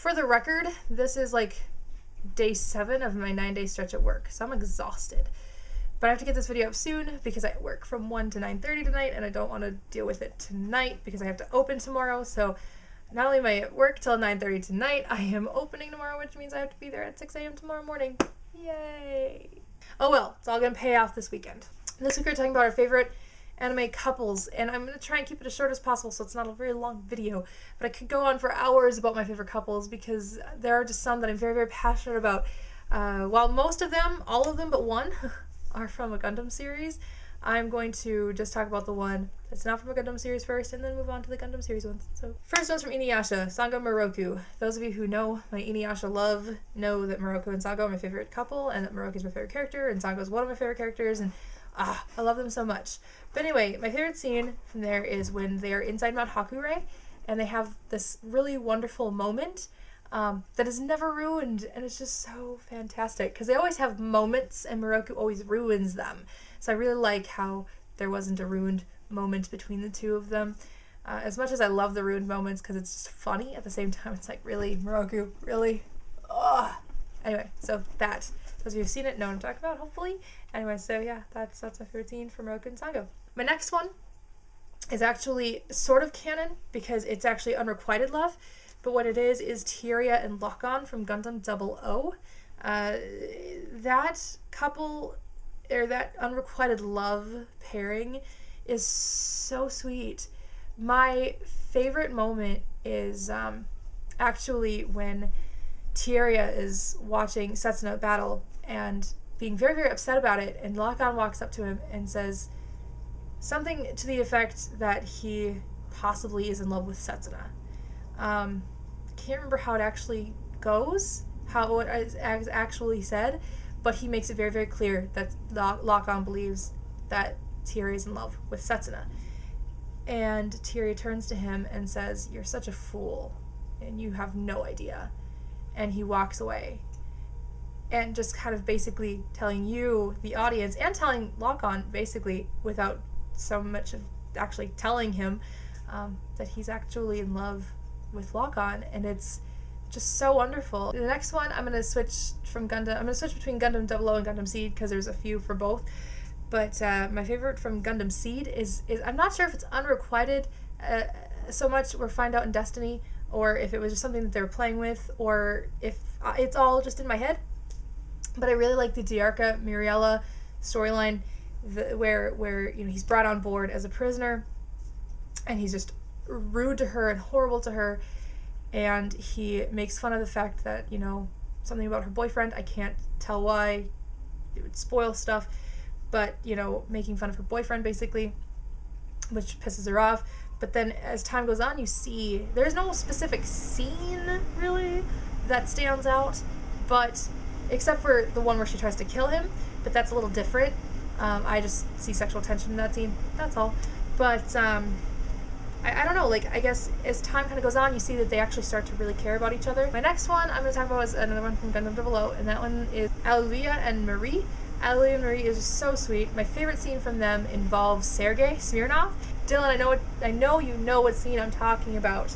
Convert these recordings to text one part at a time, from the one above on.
For the record, this is like day 7 of my 9-day stretch at work, so I'm exhausted. But I have to get this video up soon because I work from 1 to 9:30 tonight, and I don't want to deal with it tonight because I have to open tomorrow. So not only am I at work till 9:30 tonight, I am opening tomorrow, which means I have to be there at 6 a.m. tomorrow morning. Yay! Oh well, it's all gonna pay off this weekend. This week we're talking about our favorite anime couples, and I'm going to try and keep it as short as possible so it's not a very long video, but I could go on for hours about my favorite couples because there are just some that I'm very, very passionate about. While most of them, all of them but one, are from a Gundam series, I'm going to just talk about the one that's not from a Gundam series first and then move on to the Gundam series ones. So first one's from Inuyasha, Sango and Miroku. Those of you who know my Inuyasha love know that Miroku and Sango are my favorite couple, and that Miroku's my favorite character, and Sango's one of my favorite characters, and I love them so much. But anyway, my favorite scene from there is when they're inside Mount Hakure and they have this really wonderful moment that is never ruined, and it's just so fantastic because they always have moments and Miroku always ruins them. So I really like how there wasn't a ruined moment between the two of them. As much as I love the ruined moments because it's just funny, at the same time it's like, really, Miroku, really? Ugh. Anyway, so that. Those of you who've seen it know what I'm talking about, hopefully. Anyway, so yeah, that's my favorite scene from Miroku and Sango. My next one is actually sort of canon because it's actually unrequited love, but what it is Tieria and Lock-On from Gundam 00. That couple, or that unrequited love pairing, is so sweet. My favorite moment is actually when Tieria is watching Setsuna battle and being very, very upset about it, and Lock-On walks up to him and says something to the effect that he possibly is in love with Setsuna. Can't remember how it actually goes, how it is actually said, but he makes it very, very clear that Lock-On believes that Tieria is in love with Setsuna. And Tieria turns to him and says, "You're such a fool, and you have no idea." And he walks away. And just kind of basically telling you, the audience, and telling Lock-On, basically, without so much of actually telling him, that he's actually in love with Lock-On, and it's just so wonderful. The next one, I'm going to switch between Gundam 00 and Gundam Seed, because there's a few for both. But my favorite from Gundam Seed is I'm not sure if it's unrequited so much, or find out in Destiny, or if it was just something that they were playing with, or if it's all just in my head. But I really like the Diarca Muriela storyline, where you know, he's brought on board as a prisoner, and he's just rude to her and horrible to her, and he makes fun of the fact that, you know, something about her boyfriend, I can't tell why, it would spoil stuff, but, you know, making fun of her boyfriend basically, which pisses her off. But then as time goes on, you see there's no specific scene really that stands out, but except for the one where she tries to kill him, but that's a little different. I just see sexual tension in that scene, that's all. But I don't know, like, I guess as time kind of goes on, you see that they actually start to really care about each other. My next one I'm going to talk about is another one from Gundam 00, and that one is Aleluia and Marie. Aleluia and Marie is just so sweet. My favorite scene from them involves Sergei Smirnov. Dylan, I know you know what scene I'm talking about,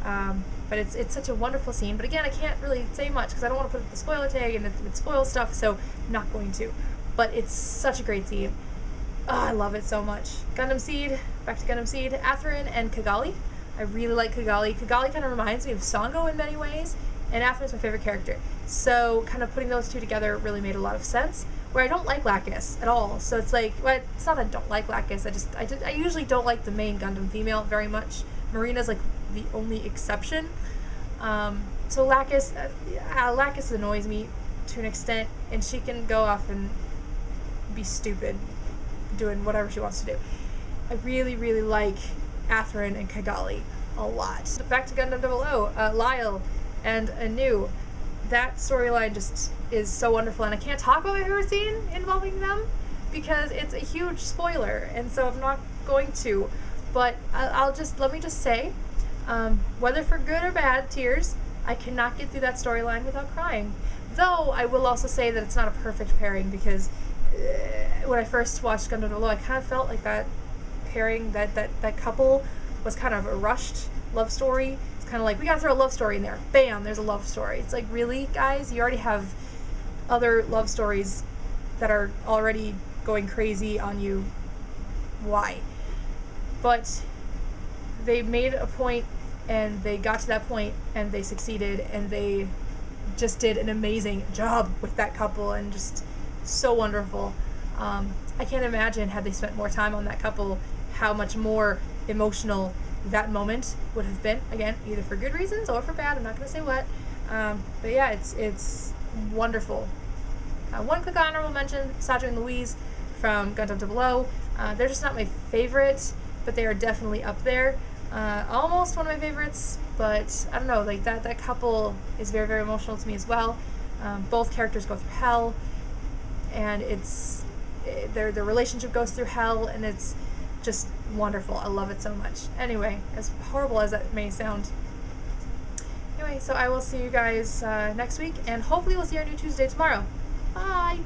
but it's such a wonderful scene. But again, I can't really say much because I don't want to put the spoiler tag and it spoils stuff, so I'm not going to. But it's such a great scene. Oh, I love it so much. Gundam Seed, back to Gundam Seed, Athrun and Kigali. I really like Kigali. Kigali kind of reminds me of Sango in many ways, and Athrun's my favorite character. So kind of putting those two together really made a lot of sense. Where I don't like Lacus at all, so it's like, well, it's not that I don't like Lacus, I usually don't like the main Gundam female very much. Marina's like the only exception. So Lacus annoys me to an extent, and she can go off and be stupid doing whatever she wants to do. I really, really like Athrun and Kigali a lot. Back to Gundam 00, Lyle and Anu. That storyline just is so wonderful, and I can't talk about my favorite scene involving them because it's a huge spoiler, and so I'm not going to. But let me just say, whether for good or bad tears, I cannot get through that storyline without crying. Though I will also say that it's not a perfect pairing, because when I first watched Gundam 00, I kind of felt like that pairing, that couple was kind of a rushed love story. It's kind of like, we gotta throw a love story in there. Bam, there's a love story. It's like, really, guys? You already have other love stories that are already going crazy on you. Why? But they made a point, and they got to that point, and they succeeded, and they just did an amazing job with that couple, and just so wonderful. I can't imagine, had they spent more time on that couple, how much more emotional that moment would have been. Again, either for good reasons or for bad. I'm not going to say what. But yeah, it's wonderful. One quick honorable mention, Sasha and Louise from Gundam 00. They're just not my favorite, but they are definitely up there. Almost one of my favorites, but I don't know, like that couple is very, very emotional to me as well. Both characters go through hell, and their relationship goes through hell, and it's just wonderful. I love it so much. Anyway, as horrible as that may sound. Anyway, so I will see you guys next week, and hopefully we'll see our new Tuesday tomorrow. Bye!